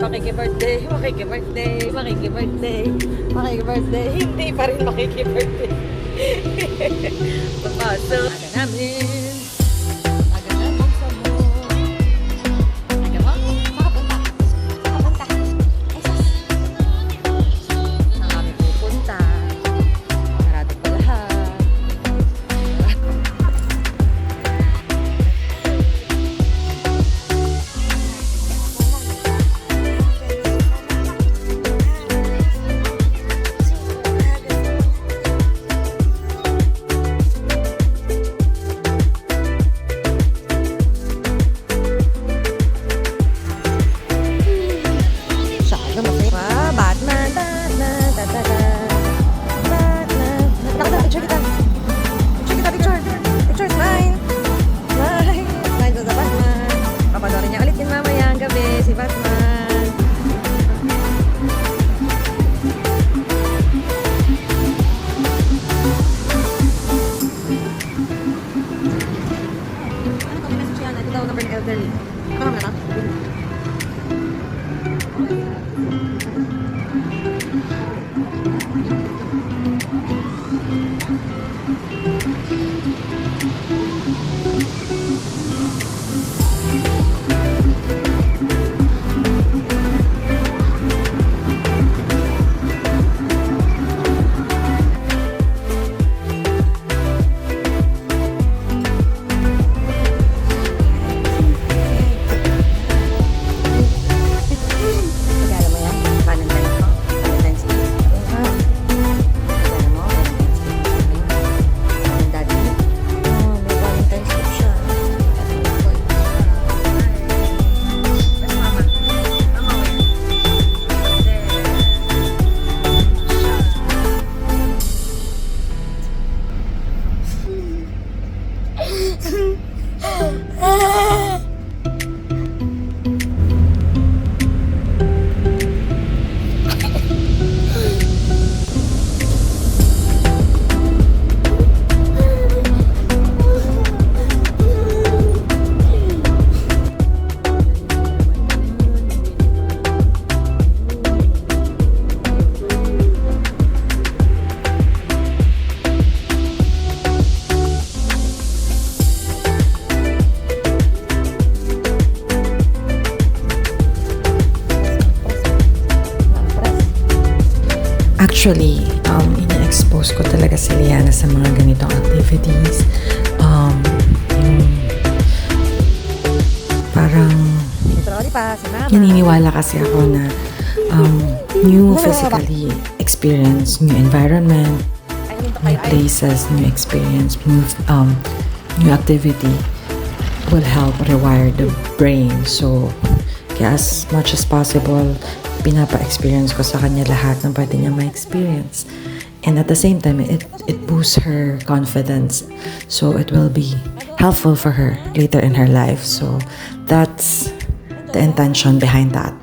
Makiki-birthday, makiki-birthday, makiki-birthday, makiki-birthday, hindi pa rin makiki-birthday. Papasok. Aga namin. Aga namin sa mall. Aga mo? Makapunta. Makapunta. Esos. Saan kami pupunta? Sarado pa lahat. Elderly. Ano na? Actually, ina-expose ko talaga si Liana sa mga ganitong activities. Yung parang naniniwala kasi ako na new physically experience, new environment, new places, new experience, new activity will help rewire the brain. So, kaya as much as possible, pinapa-experience ko sa kanya lahat ng pwede niya ma-experience. And at the same time, it boosts her confidence. So it will be helpful for her later in her life. So that's the intention behind that.